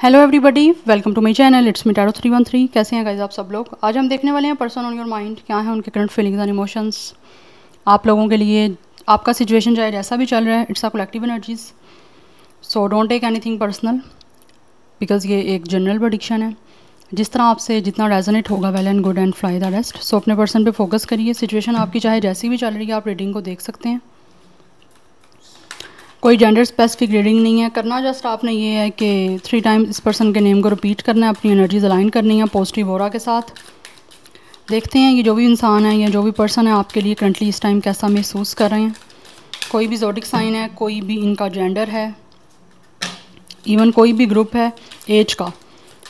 Hello everybody, welcome to my channel. It's me tarot 313। कैसे हैं guys आप सब लोग। आज हम देखने वाले हैं पर्सन ऑन योर माइंड, क्या है उनके करंट फीलिंग्स एंड इमोशंस आप लोगों के लिए। आपका सिचुएशन चाहे जैसा भी चल रहा है, it's a collective energies, so don't take anything personal because ये एक जनरल प्रेडिक्शन है। जिस तरह आपसे जितना रेजोनेट होगा well and good and fly the rest. So अपने पर्सन पे फोकस करिए। सिचुएशन आपकी चाहे जैसी भी चल रही है, आप रीडिंग को देख सकते हैं। कोई जेंडर स्पेसिफिक रीडिंग नहीं है। करना जस्ट आपने ये है कि 3 टाइम्स इस पर्सन के नेम को रिपीट करना है, अपनी एनर्जीज अलाइन करनी है पॉजिटिव ऑरा के साथ। देखते हैं ये जो भी इंसान है या जो भी पर्सन है आपके लिए करंटली इस टाइम कैसा महसूस कर रहे हैं। कोई भी ज़ोडिक साइन है, कोई भी इनका जेंडर है, इवन कोई भी ग्रुप है एज का,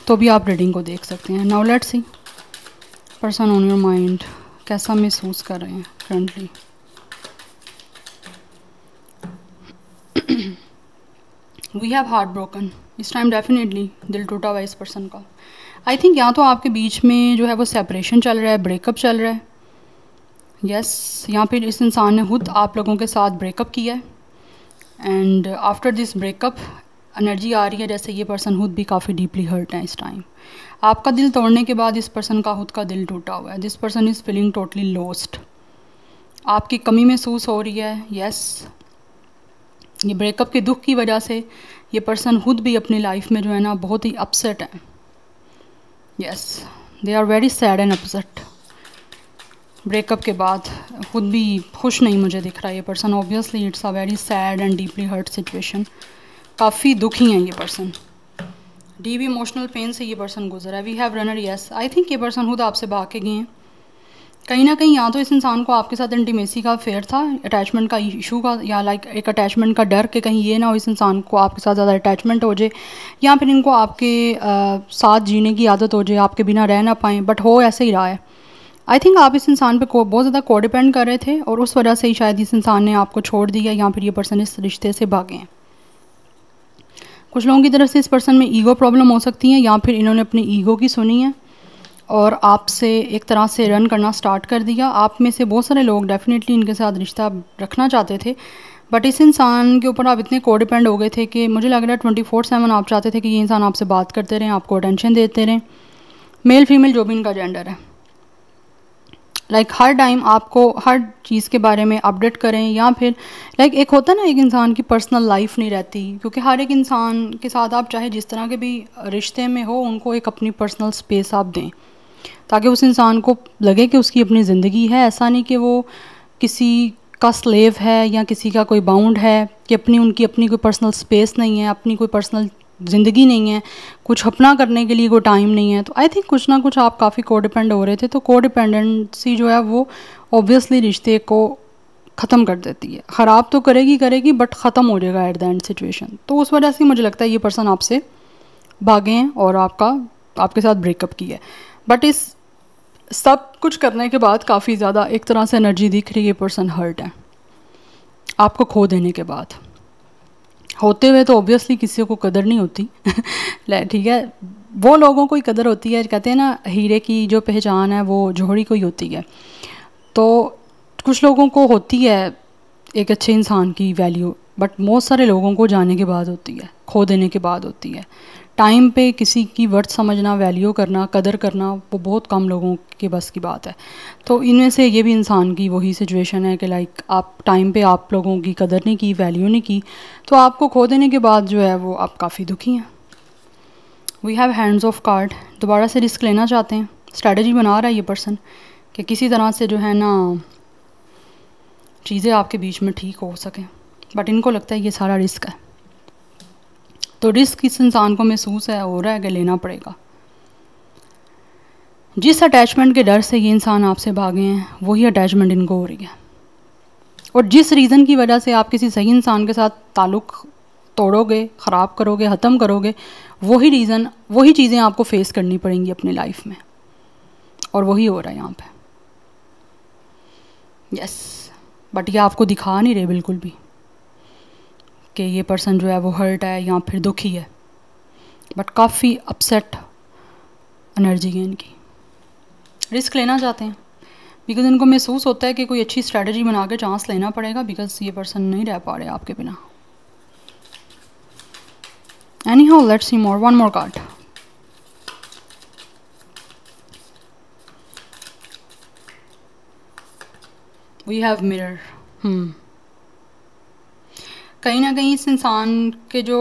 तो भी आप रीडिंग को देख सकते हैं। Now let's see person on your mind कैसा महसूस कर रहे हैं currently. We have heart broken. इस टाइम डेफिनेटली दिल टूटा हुआ है इस पर्सन का। आई थिंक या तो आपके बीच में जो है वो सेपरेशन चल रहा है, ब्रेकअप चल रहा है, यस या फिर इस इंसान ने खुद आप लोगों के साथ ब्रेकअप किया है and after this breakup energy आ रही है जैसे ये पर्सन खुद भी काफ़ी डीपली हर्ट है इस टाइम। आपका दिल तोड़ने के बाद इस पर्सन का खुद का दिल टूटा हुआ है। This person is feeling totally lost. आपकी कमी महसूस हो रही है, यस ये ब्रेकअप के दुख की वजह से ये पर्सन खुद भी अपनी लाइफ में जो है ना बहुत ही अपसेट है। Yes they are very sad and upset. Breakup के बाद खुद भी खुश नहीं मुझे दिख रहा है ये person. Obviously it's a very sad and deeply hurt situation. काफ़ी दुखी हैं ये पर्सन। डीप इमोशनल पेन से ये पर्सन गुजरा है। We have runner, yes I think ये पर्सन खुद आपसे भाग के गए हैं कहीं ना कहीं। या तो इस इंसान को आपके साथ इंटीमेसी का अफेयर था, अटैचमेंट का इशू का, या लाइक एक अटैचमेंट का डर कि कहीं ये ना हो इस इंसान को आपके साथ ज़्यादा अटैचमेंट हो जाए, या फिर इनको आपके साथ जीने की आदत हो जाए, आपके बिना रह ना पाएँ, बट हो ऐसे ही रहा है। आई थिंक आप इस इंसान पे बहुत ज़्यादा को डिपेंड कर रहे थे और उस वजह से ही शायद इस इंसान ने आपको छोड़ दिया, या फिर ये पर्सन इस रिश्ते से भागे हैं। कुछ लोगों की तरफ से इस पर्सन में ईगो प्रॉब्लम हो सकती है, या फिर इन्होंने अपनी ईगो की सुनी है और आपसे एक तरह से रन करना स्टार्ट कर दिया। आप में से बहुत सारे लोग डेफिनेटली इनके साथ रिश्ता रखना चाहते थे, बट इस इंसान के ऊपर आप इतने को डिपेंड हो गए थे कि मुझे लग रहा है 24/7 आप चाहते थे कि ये इंसान आपसे बात करते रहें, आपको अटेंशन देते रहें, मेल फीमेल जो भी इनका जेंडर है। लाइक हर टाइम आपको हर चीज़ के बारे में अपडेट करें, या फिर लाइक एक होता है ना एक इंसान की पर्सनल लाइफ नहीं रहती, क्योंकि हर एक इंसान के साथ आप चाहे जिस तरह के भी रिश्ते में हो उनको एक अपनी पर्सनल स्पेस आप दें, ताकि उस इंसान को लगे कि उसकी अपनी ज़िंदगी है। ऐसा नहीं कि वो किसी का स्लेव है या किसी का कोई बाउंड है, कि उनकी अपनी कोई पर्सनल स्पेस नहीं है, अपनी कोई पर्सनल ज़िंदगी नहीं है, कुछ अपना करने के लिए कोई टाइम नहीं है। तो आई थिंक कुछ ना कुछ आप काफ़ी को डिपेंड हो रहे थे। तो को डिपेंडेंसी जो है वो ऑब्वियसली रिश्ते को ख़त्म कर देती है। ख़राब तो करेगी बट ख़त्म हो जाएगा एट द एंड सिचुएशन। तो उस वजह से मुझे लगता है ये पर्सन आपसे भागे हैं और आपके साथ ब्रेकअप किया है। बट इस सब कुछ करने के बाद काफ़ी ज़्यादा एक तरह से एनर्जी दिख रही है, पर्सन हर्ट है आपको खो देने के बाद। होते हुए तो ऑब्वियसली किसी को कदर नहीं होती ठीक है, वो लोगों को ही कदर होती है। कहते हैं ना हीरे की जो पहचान है वो जोहरी को ही होती है। तो कुछ लोगों को होती है एक अच्छे इंसान की वैल्यू, बट बहुत सारे लोगों को जाने के बाद होती है, खो देने के बाद होती है। टाइम पे किसी की वर्थ समझना, वैल्यू करना, कदर करना, वो बहुत कम लोगों के बस की बात है। तो इनमें से ये भी इंसान की वही सिचुएशन है कि लाइक आप टाइम पे आप लोगों की कदर नहीं की, वैल्यू नहीं की, तो आपको खो देने के बाद जो है वो आप काफ़ी दुखी हैं। We have hands of card. दोबारा से रिस्क लेना चाहते हैं, स्ट्रैटेजी बना रहा है ये पर्सन कि किसी तरह से जो है ना चीज़ें आपके बीच में ठीक हो सकें, बट इनको लगता है ये सारा रिस्क है। तो रिस्क इस इंसान को महसूस है, हो रहा है कि लेना पड़ेगा। जिस अटैचमेंट के डर से ये इंसान आपसे भागे हैं वही अटैचमेंट इनको हो रही है, और जिस रीज़न की वजह से आप किसी सही इंसान के साथ ताल्लुक़ तोड़ोगे, ख़राब करोगे, ख़त्म करोगे, वही रीज़न, वही चीज़ें आपको फेस करनी पड़ेंगी अपनी लाइफ में, और वही हो रहा है यहाँ पे। यस बट ये आपको दिखा नहीं रहे बिल्कुल भी कि ये पर्सन जो है वो हर्ट है या फिर दुखी है, बट काफ़ी अपसेट एनर्जी है इनकी। रिस्क लेना चाहते हैं बिकॉज इनको महसूस होता है कि कोई अच्छी स्ट्रैटेजी बना के चांस लेना पड़ेगा, बिकॉज ये पर्सन नहीं रह पा रहे आपके बिना। Anyhow, let's see more. One more card. We have mirror. कहीं ना कहीं इस इंसान के जो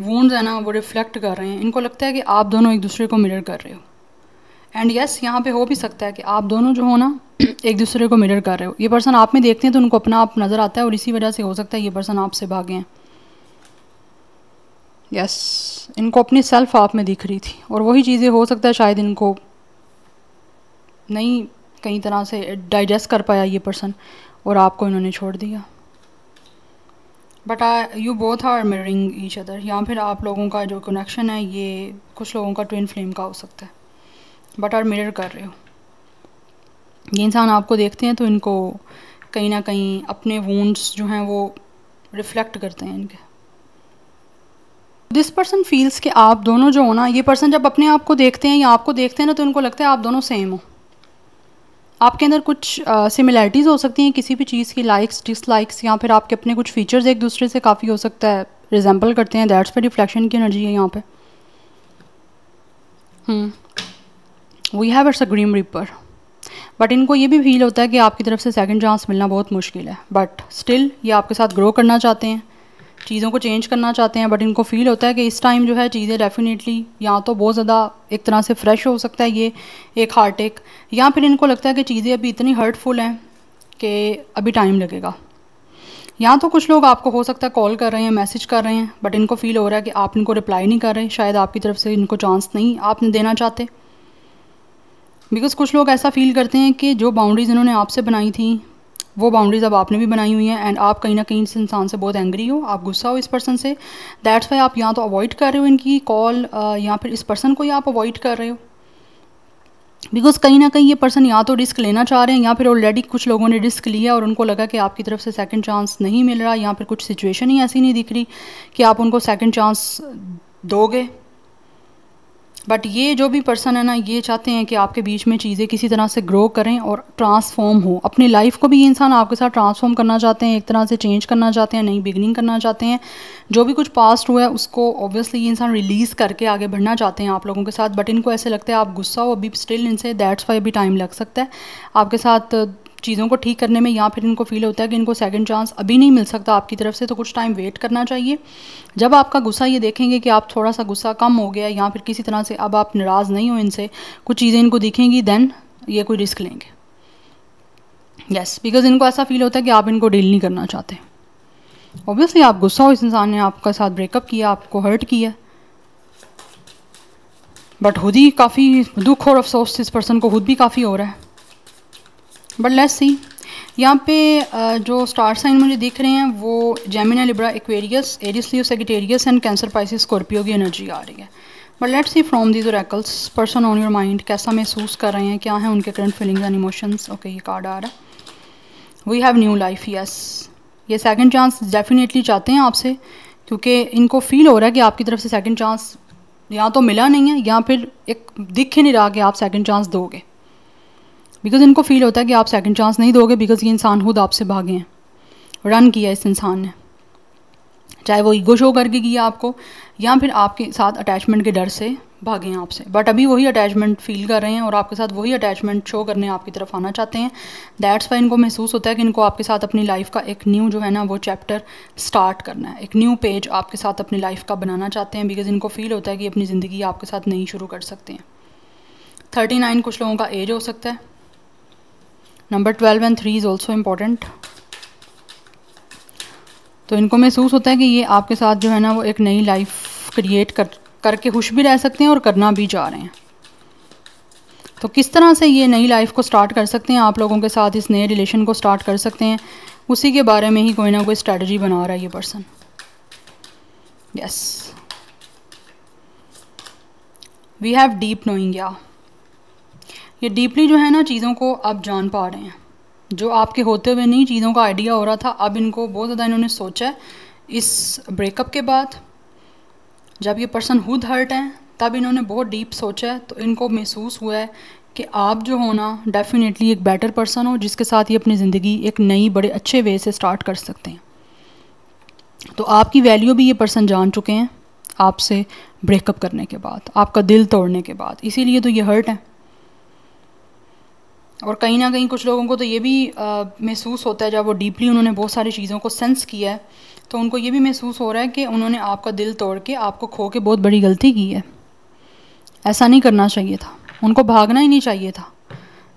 वुंड्स हैं ना वो रिफ्लेक्ट कर रहे हैं. इनको लगता है कि आप दोनों एक दूसरे को मिरर कर रहे हो. एंड यस, यहाँ पे हो भी सकता है कि आप दोनों जो हो ना एक दूसरे को मिरर कर रहे हो. ये पर्सन आप में देखते हैं तो उनको अपना आप नज़र आता है और इसी वजह से हो सकता है ये पर्सन आपसे भागे हैं. यस, इनको अपनी सेल्फ आप में दिख रही थी और वही चीज़ें हो सकता है शायद इनको नहीं कई तरह से डाइजेस्ट कर पाया ये पर्सन और आपको इन्होंने छोड़ दिया. But you both are mirroring each other. या फिर आप लोगों का जो कनेक्शन है ये कुछ लोगों का ट्विन फ्लेम का हो सकता है. बट आर मिरर कर रहे हो. ये इंसान आपको देखते हैं तो इनको कहीं ना कहीं अपने वुंड्स जो हैं वो रिफ्लेक्ट करते हैं इनके. दिस पर्सन फील्स कि आप दोनों जो हो ना, ये पर्सन जब अपने आप को देखते हैं या आपको देखते हैं ना तो इनको लगता है आप दोनों सेम हो. आपके अंदर कुछ सिमिलैरिटीज़ हो सकती हैं किसी भी चीज़ की, लाइक्स डिसलाइक्स, या फिर आपके अपने कुछ फीचर्स एक दूसरे से काफ़ी हो सकता है रिजेंबल करते हैं. दैट्स पे रिफ्लेक्शन की एनर्जी है यहाँ पे. We have it's a grim reaper. But इनको ये भी फील होता है कि आपकी तरफ से सेकंड चांस मिलना बहुत मुश्किल है. बट स्टिल ये आपके साथ ग्रो करना चाहते हैं, चीज़ों को चेंज करना चाहते हैं. बट इनको फील होता है कि इस टाइम जो है चीज़ें डेफिनेटली या तो बहुत ज़्यादा एक तरह से फ्रेश हो सकता है ये एक हार्ट टेक, या फिर इनको लगता है कि चीज़ें अभी इतनी हर्टफुल हैं कि अभी टाइम लगेगा. या तो कुछ लोग आपको हो सकता है कॉल कर रहे हैं, मैसेज कर रहे हैं, बट इनको फील हो रहा है कि आप इनको रिप्लाई नहीं कर रहे. शायद आपकी तरफ से इनको चांस नहीं आपने देना चाहते. बिकॉज़ कुछ लोग ऐसा फील करते हैं कि जो बाउंड्रीज़ इन्होंने आपसे बनाई थी वो बाउंड्रीज़ अब आपने भी बनाई हुई हैं. एंड आप कहीं ना कहीं इस इंसान से बहुत एंग्री हो, आप गुस्सा हो इस पर्सन से. दैट्स वाई आप या तो अवॉइड कर रहे हो इनकी कॉल या फिर इस पर्सन को ही आप अवॉइड कर रहे हो. बिकॉज़ कहीं ना कहीं ये पर्सन या तो रिस्क लेना चाह रहे हैं या फिर ऑलरेडी कुछ लोगों ने रिस्क लिया और उनको लगा कि आपकी तरफ से सेकंड चांस नहीं मिल रहा, या फिर कुछ सिचुएशन ही ऐसी नहीं दिख रही कि आप उनको सेकंड चांस दोगे. बट ये जो भी पर्सन है ना ये चाहते हैं कि आपके बीच में चीज़ें किसी तरह से ग्रो करें और ट्रांसफॉर्म हो. अपनी लाइफ को भी ये इंसान आपके साथ ट्रांसफॉर्म करना चाहते हैं, एक तरह से चेंज करना चाहते हैं, नई बिगनिंग करना चाहते हैं. जो भी कुछ पास्ट हुआ है उसको ऑब्वियसली ये इंसान रिलीज़ करके आगे बढ़ना चाहते हैं आप लोगों के साथ. बट इनको ऐसे लगता है आप गुस्सा हो अभी स्टिल इनसे. दैट्स वाई अभी टाइम लग सकता है आपके साथ चीज़ों को ठीक करने में. या फिर इनको फील होता है कि इनको सेकंड चांस अभी नहीं मिल सकता आपकी तरफ से, तो कुछ टाइम वेट करना चाहिए. जब आपका गुस्सा ये देखेंगे कि आप थोड़ा सा गुस्सा कम हो गया या फिर किसी तरह से अब आप नाराज़ नहीं हो इनसे, कुछ चीज़ें इनको दिखेंगी, देन ये कोई रिस्क लेंगे. यस, बिकॉज इनको ऐसा फील होता है कि आप इनको डील नहीं करना चाहते. ऑब्वियसली आप गुस्सा हो, इस इंसान ने आपके साथ ब्रेकअप किया, आपको हर्ट किया, बट खुद ही काफ़ी दुख और अफसोस इस पर्सन को खुद भी काफ़ी हो रहा है. बट लेट्स सी. यहाँ पे जो स्टार साइन मुझे दिख रहे हैं वो Gemini, Libra, Aquarius, Aries, Leo, Sagittarius and Cancer, Pisces, Scorpio की एनर्जी आ रही है. But let's see from these oracles person on your mind कैसा महसूस कर रहे हैं, क्या है उनके current feelings and emotions. Okay, ये कार्ड आ रहा है. We have new life. Yes, ये सेकंड चांस डेफिनेटली चाहते हैं आपसे, क्योंकि इनको फील हो रहा है कि आपकी तरफ से सेकंड चांस या तो मिला नहीं है या फिर एक दिख ही नहीं रहा कि आप सेकंड चांस दोगे. बिकॉज इनको फील होता है कि आप सेकंड चांस नहीं दोगे, बिकॉज ये इंसान खुद आपसे भागे हैं, रन किया इस इंसान ने. चाहे वो ईगो शो करके किया आपको या फिर आपके साथ अटैचमेंट के डर से भागे हैं आपसे. बट अभी वही अटैचमेंट फील कर रहे हैं और आपके साथ वही अटैचमेंट शो करने आपकी तरफ आना चाहते हैं. दैट्स वाई इनको महसूस होता है कि इनको आपके साथ अपनी लाइफ का एक न्यू जो है ना वो चैप्टर स्टार्ट करना है, एक न्यू पेज आपके साथ अपनी लाइफ का बनाना चाहते हैं. बिकॉज इनको फील होता है कि अपनी ज़िंदगी आपके साथ नई शुरू कर सकते हैं. 39 कुछ लोगों का एज हो सकता है. Number 12 and 3 is also important. तो इनको महसूस होता है कि ये आपके साथ जो है ना वो एक नई लाइफ क्रिएट करके खुश भी रह सकते हैं और करना भी चाह रहे हैं. तो किस तरह से ये नई लाइफ को स्टार्ट कर सकते हैं आप लोगों के साथ, इस नए रिलेशन को स्टार्ट कर सकते हैं, उसी के बारे में ही कोई ना कोई स्ट्रेटजी बना रहा है ये person. Yes, we have deep knowing. या ये डीपली जो है ना चीज़ों को अब जान पा रहे हैं, जो आपके होते हुए नहीं चीज़ों का आइडिया हो रहा था. अब इनको बहुत ज़्यादा इन्होंने सोचा है इस ब्रेकअप के बाद. जब ये पर्सन खुद हर्ट हैं तब इन्होंने बहुत डीप सोचा है. तो इनको महसूस हुआ है कि आप जो हो ना डेफिनेटली एक बेटर पर्सन हो जिसके साथ ये अपनी ज़िंदगी एक नई बड़े अच्छे वे से स्टार्ट कर सकते हैं. तो आपकी वैल्यू भी ये पर्सन जान चुके हैं. आपसे ब्रेकअप करने के बाद, आपका दिल तोड़ने के बाद, इसीलिए तो ये हर्ट है। और कहीं ना कहीं कुछ लोगों को तो ये भी महसूस होता है, जब वो डीपली उन्होंने बहुत सारी चीज़ों को सेंस किया है, तो उनको ये भी महसूस हो रहा है कि उन्होंने आपका दिल तोड़ के, आपको खो के बहुत बड़ी गलती की है। ऐसा नहीं करना चाहिए था, उनको भागना ही नहीं चाहिए था।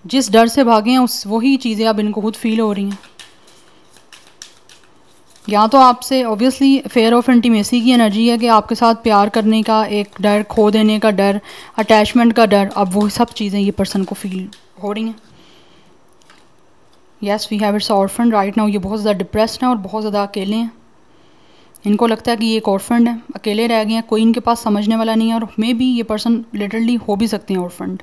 जिस डर से भागे हैं उस वही चीज़ें अब इनको खुद फील हो रही हैं। या तो आपसे ऑब्वियसली फेयर ऑफ इंटीमेसी की एनर्जी है कि आपके साथ प्यार करने का एक डर, खो देने का डर, अटैचमेंट का डर, अब वो सब चीज़ें ये पर्सन को फील हो रही हैं। Yes, we have it's orphan right now. ये बहुत ज़्यादा डिप्रेस्ड हैं और बहुत ज़्यादा अकेले हैं। इनको लगता है कि ये एक ऑर्फन है, अकेले रह गए हैं, कोई इनके पास समझने वाला नहीं है। और मे बी ये पर्सन लिटरली हो भी सकते हैं ऑर्फन।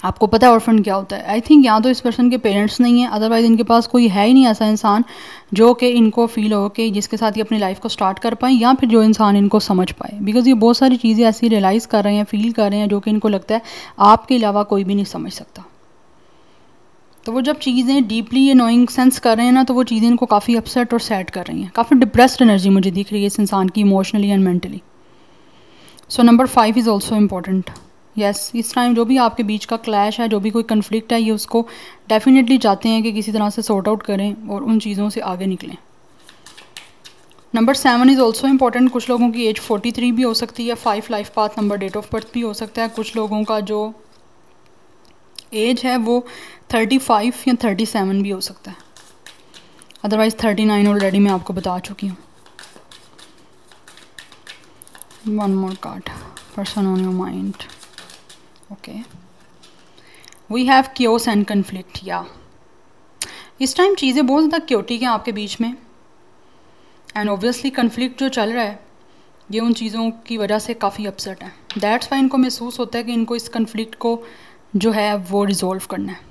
आपको पता है ऑर्फन क्या होता है? आई थिंक या तो इस पर्सन के पेरेंट्स नहीं है, अदरवाइज़ इनके पास कोई है ही नहीं ऐसा इंसान जो कि इनको फील हो कि जिसके साथ ये अपनी लाइफ को स्टार्ट कर पाएँ, या फिर जो इंसान इनको समझ पाए। बिकॉज ये बहुत सारी चीज़ें ऐसी रियलाइज़ कर रहे हैं, फील कर रहे हैं, जो कि इनको लगता है आपके अलावा कोई भी नहीं समझ सकता। तो वो जब चीज़ें डीपली अनोइंग सेंस कर रहे हैं ना, तो वो चीज़ें इनको काफ़ी अपसेट और सैड कर रही हैं। काफ़ी डिप्रेस्ड एनर्जी मुझे दिख रही है इस इंसान की, emotionally and mentally. So number 5 is also important. Yes, इस टाइम जो भी आपके बीच का क्लैश है, जो भी कोई कन्फ्लिक्ट है, ये उसको डेफिनेटली चाहते हैं कि किसी तरह से सॉर्ट आउट करें और उन चीज़ों से आगे निकलें। Number 7 is also important. कुछ लोगों की एज 43 भी हो सकती है, 5 life path number, date of birth भी हो सकता है। कुछ लोगों का जो एज है वो 35 या 37 भी हो सकता है, अदरवाइज़ 39 ऑलरेडी मैं आपको बता चुकी हूँ। One more card, person on your mind. Okay, we have chaos and conflict. या इस टाइम चीज़ें बहुत ज़्यादा क्योटिक हैं आपके बीच में, एंड ऑब्वियसली कन्फ्लिक्ट जो चल रहा है ये उन चीज़ों की वजह से काफ़ी अपसेट है। दैट्स वाई इनको महसूस होता है कि इनको इस कन्फ्लिक्ट को जो है वो रिजॉल्व करना है।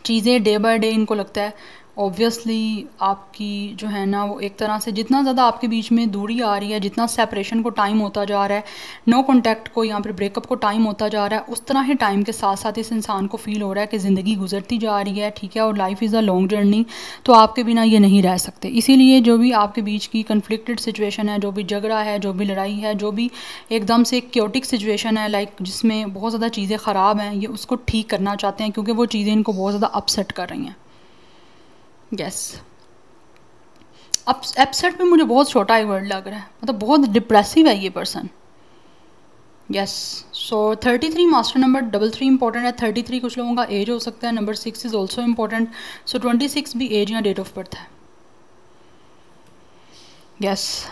चीज़ें डे बाय डे इनको लगता है ऑब्वियसली आपकी जो है ना, वो एक तरह से जितना ज़्यादा आपके बीच में दूरी आ रही है, जितना सेपरेशन को टाइम होता जा रहा है, नो कॉन्टैक्ट को या फिर ब्रेकअप को टाइम होता जा रहा है, उस तरह ही टाइम के साथ साथ इस इंसान को फील हो रहा है कि ज़िंदगी गुजरती जा रही है, ठीक है, और life is a long journey, तो आपके बिना ये नहीं रह सकते। इसीलिए जो भी आपके बीच की कन्फ्लिक्टेड सिचुएशन है, जो भी झगड़ा है, जो भी लड़ाई है, जो भी एकदम से क्योटिक सिचुएशन है, लाइक जिसमें बहुत ज़्यादा चीज़ें ख़राब हैं, ये उसको ठीक करना चाहते हैं, क्योंकि वो चीज़ें इनको बहुत ज़्यादा अपसेट कर रही हैं। यस, अपसेट में मुझे बहुत छोटा ही वर्ड लग रहा है, मतलब बहुत डिप्रेसिव है ये person. Yes, so 33 master number, 33 important है। 33 कुछ लोगों का एज हो सकता है। Number 6 is also important. So 26 भी एज या डेट ऑफ बर्थ है। यस,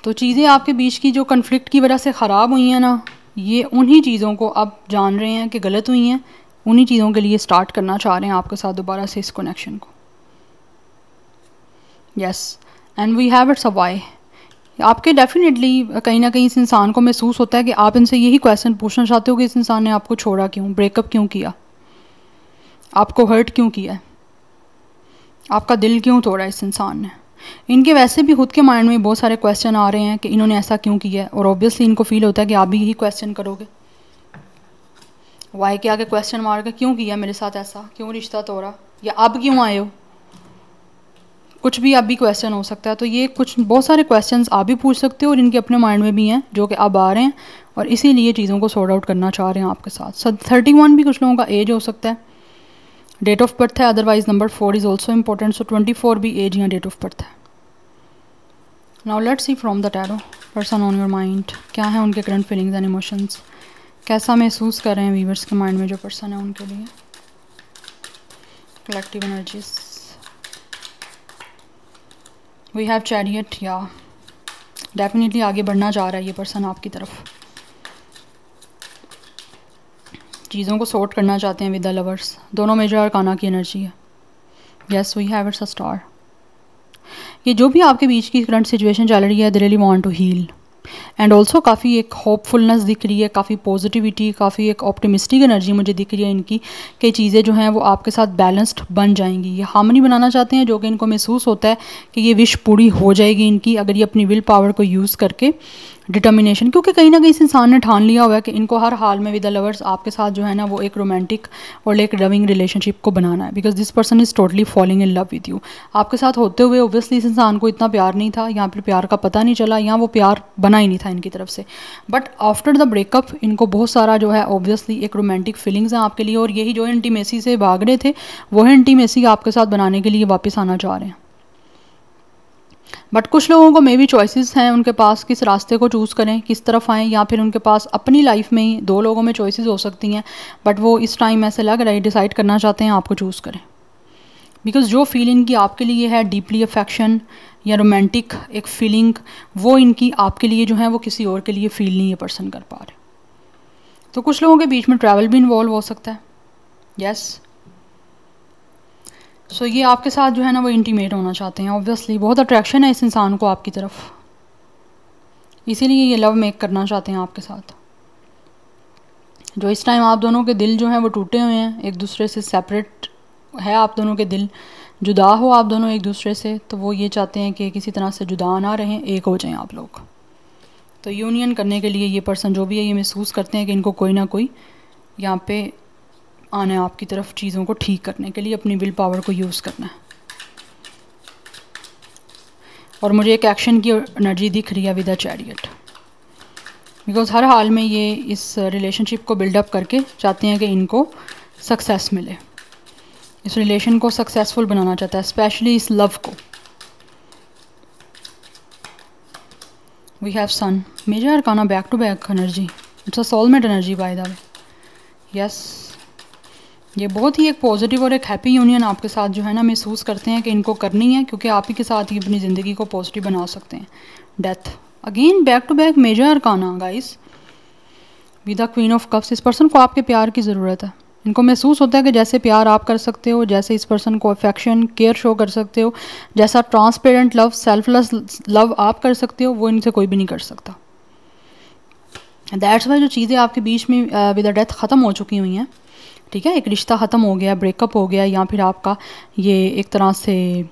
तो चीज़ें आपके बीच की जो कन्फ्लिक्ट की वजह से ख़राब हुई हैं ना, ये उन्हीं चीज़ों को आप जान रहे हैं कि गलत हुई हैं, उन्हीं चीज़ों के लिए स्टार्ट करना चाह रहे हैं आपके साथ दोबारा से इस कनेक्शन को। Yes, and we have it's a why. आपके डेफिनेटली कहीं ना कहीं इस इंसान को महसूस होता है कि आप इनसे यही क्वेश्चन पूछना चाहते हो कि इस इंसान ने आपको छोड़ा क्यों, ब्रेकअप क्यों किया, आपको हर्ट क्यों किया, आपका दिल क्यों तोड़ा इस इंसान ने। इनके वैसे भी खुद के माइंड में बहुत सारे क्वेश्चन आ रहे हैं कि इन्होंने ऐसा क्यों किया है, और ऑब्वियसली इनको फील होता है कि आप भी यही क्वेश्चन करोगे। वाई के आगे क्वेश्चन मार के, क्यों किया मेरे साथ ऐसा, क्यों रिश्ता तोड़ा, या अब क्यों आए हो, कुछ भी अब भी क्वेश्चन हो सकता है। तो ये कुछ बहुत सारे क्वेश्चंस आप भी पूछ सकते हो, और इनके अपने माइंड में भी हैं जो कि अब आ रहे हैं, और इसीलिए चीज़ों को सॉर्ट आउट करना चाह रहे हैं आपके साथ। 31 भी कुछ लोगों का एज हो सकता है, डेट ऑफ बर्थ है, otherwise number 4 is also important. So 24 भी एज या डेट ऑफ बर्थ है। Now let's see from the tarot, person on your mind, क्या है उनके करंट फीलिंग्स एंड इमोशंस, कैसा महसूस कर रहे हैं व्यूअर्स के माइंड में जो पर्सन है उनके लिए। Collective energies, we have chariot. या डेफिनेटली आगे बढ़ना चाह रहा है ये पर्सन आपकी तरफ, चीज़ों को सॉर्ट करना चाहते हैं विद द लवर्स। दोनों मेजर अरकाना की एनर्जी है। Yes, we have it's a star. ये जो भी आपके बीच की करंट सिचुएशन चल रही है, they really want to heal, and also काफ़ी एक होपफुलनेस दिख रही है, काफ़ी पॉजिटिविटी, काफ़ी एक ऑप्टिमिस्टिक एनर्जी मुझे दिख रही है इनकी, कि चीज़ें जो हैं वो आपके साथ बैलेंस्ड बन जाएंगी। ये हार्मनी बनाना चाहते हैं, जो कि इनको महसूस होता है कि ये विश पूरी हो जाएगी इनकी, अगर ये अपनी विल पावर को यूज़ करके डिटर्मिनेशन, क्योंकि कहीं ना कहीं इस इंसान ने ठान लिया हुआ है कि इनको हर हाल में विद द लवर्स आपके साथ जो है ना वो एक रोमांटिक और एक लविंग रिलेशनशिप को बनाना है, because this person is totally falling in love with you. आपके साथ होते हुए ओब्वियसली इस इंसान को इतना प्यार नहीं था, या फिर प्यार का पता नहीं चला, या वो प्यार बना ही नहीं था इनकी तरफ से। बट आफ्टर द ब्रेकअप इनको बहुत सारा जो है ओब्वियसली एक रोमांटिक फीलिंग्स हैं आपके लिए, और यही जो इंटीमेसी से भाग रहे थे वो इंटीमेसी आपके साथ बनाने के लिए वापस आना चाह रहे हैं। बट कुछ लोगों को मे भी चॉइसेस हैं उनके पास, किस रास्ते को चूज़ करें, किस तरफ आएँ, या फिर उनके पास अपनी लाइफ में ही 2 लोगों में चॉइसेस हो सकती हैं, बट वो इस टाइम ऐसे लग रहा है डिसाइड करना चाहते हैं आपको चूज़ करें, बिकॉज जो फीलिंग की आपके लिए है डीपली अफेक्शन या रोमांटिक एक फीलिंग, वो इनकी आपके लिए जो है वो किसी और के लिए फील नहीं ये पर्सन कर पा रहे। तो कुछ लोगों के बीच में ट्रैवल भी इन्वॉल्व हो सकता है। यस, सो ये आपके साथ जो है ना वो इंटीमेट होना चाहते हैं, ऑब्वियसली बहुत अट्रैक्शन है इस इंसान को आपकी तरफ, इसीलिए ये लव मेक करना चाहते हैं आपके साथ। जो इस टाइम आप दोनों के दिल जो हैं वो टूटे हुए हैं, एक दूसरे से सेपरेट है आप दोनों के दिल, जुदा हो आप दोनों एक दूसरे से, तो वो ये चाहते हैं कि किसी तरह से जुदा ना रहें, एक हो जाएं आप लोग। तो यूनियन करने के लिए ये पर्सन जो भी है ये महसूस करते हैं कि इनको कोई ना कोई यहाँ पे आना है आपकी तरफ, चीज़ों को ठीक करने के लिए अपनी विल पावर को यूज़ करना है। और मुझे एक एक्शन की एनर्जी दिख रही है विद अ चैरियट, बिकॉज हर हाल में ये इस रिलेशनशिप को बिल्डअप करके चाहते हैं कि इनको सक्सेस मिले, इस रिलेशन को सक्सेसफुल बनाना चाहता है, स्पेशली इस लव को। We have sun, major arcana back to back energy, it's a soulmate energy by the way. Yes, ये बहुत ही एक पॉजिटिव और एक हैप्पी यूनियन आपके साथ जो है ना महसूस करते हैं कि इनको करनी है, क्योंकि आप ही के साथ ही अपनी ज़िंदगी को पॉजिटिव बना सकते हैं। Death, again back to back major arcana guys, with the queen of cups. इस पर्सन को आपके प्यार की ज़रूरत है, इनको महसूस होता है कि जैसे प्यार आप कर सकते हो, जैसे इस पर्सन को अफेक्शन केयर शो कर सकते हो, जैसा ट्रांसपेरेंट लव सेल्फलेस लव आप कर सकते हो, वो इनसे कोई भी नहीं कर सकता। दैट्स वाई जो चीज़ें आपके बीच में विद द डेथ ख़त्म हो चुकी हुई हैं, ठीक है, एक रिश्ता ख़त्म हो गया, ब्रेकअप हो गया, या फिर आपका ये एक तरह से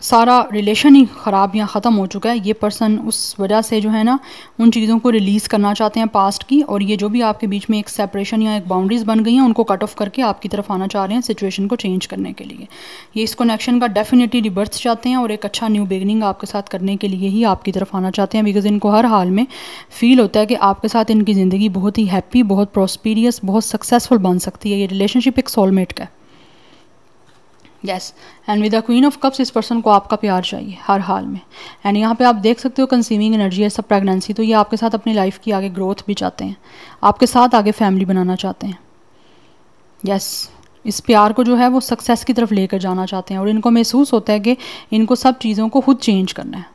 सारा रिलेशन ही ख़राब या ख़त्म हो चुका है, ये पर्सन उस वजह से जो है ना उन चीज़ों को रिलीज़ करना चाहते हैं पास्ट की, और ये जो भी आपके बीच में एक सेपरेशन या एक बाउंड्रीज़ बन गई हैं उनको कट ऑफ करके आपकी तरफ आना चाह रहे हैं सिचुएशन को चेंज करने के लिए। ये इस कनेक्शन का डेफिनेटली रिबर्थ चाहते हैं और एक अच्छा न्यू बिगनिंग आपके साथ करने के लिए ही आपकी तरफ आना चाहते हैं, बिकॉज इनको हर हाल में फ़ील होता है कि आपके साथ इनकी ज़िंदगी बहुत ही हैप्पी, बहुत प्रॉस्पेरियस, बहुत सक्सेसफुल बन सकती है। ये रिलेशनशिप एक सोलमेट का है। Yes, and with the queen of cups इस पर्सन को आपका प्यार चाहिए हर हाल में। एंड यहाँ पे आप देख सकते हो कंसीविंग एनर्जी है, सब प्रेगनेंसी, तो ये आपके साथ अपनी लाइफ की आगे ग्रोथ भी चाहते हैं, आपके साथ आगे फैमिली बनाना चाहते हैं। यस, इस प्यार को जो है वो सक्सेस की तरफ लेकर जाना चाहते हैं, और इनको महसूस होता है कि इनको सब चीज़ों को खुद चेंज करना है।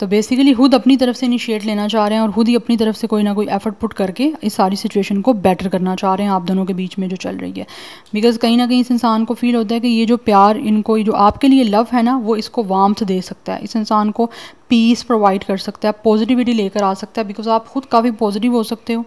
तो बेसिकली खुद अपनी तरफ से इनिशिएट लेना चाह रहे हैं और खुद ही अपनी तरफ से कोई ना कोई एफर्ट पुट करके इस सारी सिचुएशन को बेटर करना चाह रहे हैं आप दोनों के बीच में जो चल रही है। बिकॉज कहीं ना कहीं इस इंसान को फील होता है कि ये जो प्यार इनको, ये जो आपके लिए लव है ना, वो इसको वार्मथ दे सकता है, इस इंसान को पीस प्रोवाइड कर सकता है, पॉजिटिविटी लेकर आ सकता है, बिकॉज आप खुद काफ़ी पॉजिटिव हो सकते हो,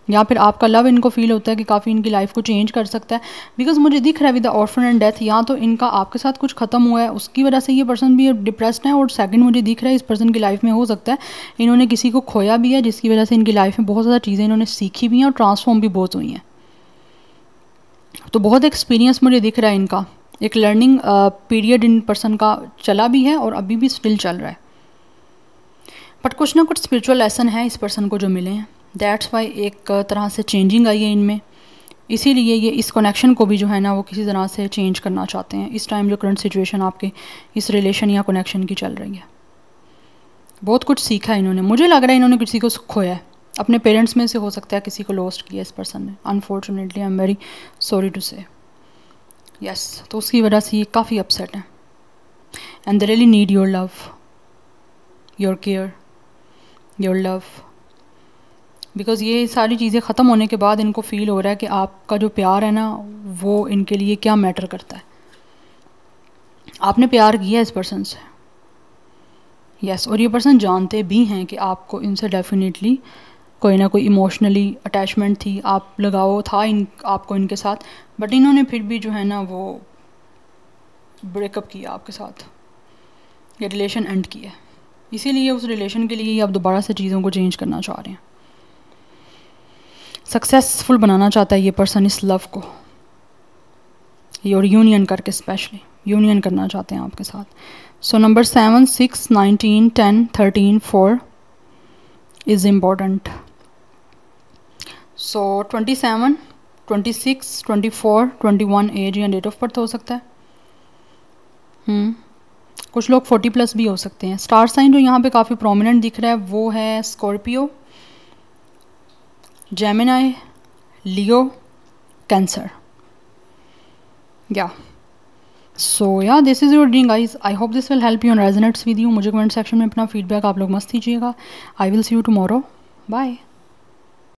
या फिर आपका लव इनको फील होता है कि काफ़ी इनकी लाइफ को चेंज कर सकता है। बिकॉज मुझे दिख रहा है with the orphan and death, या तो इनका आपके साथ कुछ खत्म हुआ है उसकी वजह से ये पर्सन भी डिप्रेस्ड है, और सेकंड मुझे दिख रहा है इस पर्सन की लाइफ में हो सकता है इन्होंने किसी को खोया भी है, जिसकी वजह से इनकी लाइफ में बहुत ज़्यादा चीज़ें इन्होंने सीखी भी हैं और ट्रांसफॉर्म भी बहुत हुई हैं। तो बहुत एक्सपीरियंस मुझे दिख रहा है इनका, एक लर्निंग पीरियड इन पर्सन का चला भी है और अभी भी स्टिल चल रहा है, बट कुछ ना कुछ स्पिरिचुअल लेसन है इस पर्सन को जो मिले हैं। दैट्स वाई एक तरह से चेंजिंग आई है इनमें, इसीलिए ये इस कनेक्शन को भी जो है ना वो किसी तरह से चेंज करना चाहते हैं इस टाइम जो करंट सिचुएशन आपके इस रिलेशन या कनेक्शन की चल रही है। बहुत कुछ सीखा है इन्होंने, मुझे लग रहा है इन्होंने किसी को खोया है, अपने पेरेंट्स में से हो सकता है किसी को लॉस्ट किया इस पर्सन ने, unfortunately, I am very sorry to say. Yes, तो उसकी वजह से ये काफ़ी अपसेट है, and they really need your love, your care, your love, because ये सारी चीज़ें ख़त्म होने के बाद इनको फ़ील हो रहा है कि आपका जो प्यार है ना वो इनके लिए क्या मैटर करता है। आपने प्यार किया इस पर्सन से, यस, और ये पर्सन जानते भी हैं कि आपको इनसे डेफिनेटली कोई ना कोई इमोशनली अटैचमेंट थी, आप लगाव था आपको इनके साथ, बट इन्होंने फिर भी जो है ना वो ब्रेकअप किया आपके साथ, ये रिलेशन एंड किया। इसीलिए उस रिलेशन के लिए आप दोबारा से चीज़ों को चेंज करना चाह रहे हैं। सक्सेसफुल बनाना चाहता है ये पर्सन इस लव को, ये और यूनियन करके, स्पेशली यूनियन करना चाहते हैं आपके साथ। So number 7, 6, 19, 10, 13, 4 is important. So 27, 26, 24, 21 age या डेट ऑफ बर्थ हो सकता है। कुछ लोग 40+ भी हो सकते हैं। स्टार साइन जो यहाँ पे काफ़ी प्रोमिनेंट दिख रहा है वो है स्कॉर्पियो, जेमिनाई, लियो, कैंसर। या सो या this is your reading guys. I hope this will help you and resonates with you. मुझे कमेंट सेक्शन में अपना फीडबैक आप लोग मस्त दीजिएगा। I will see you tomorrow. Bye.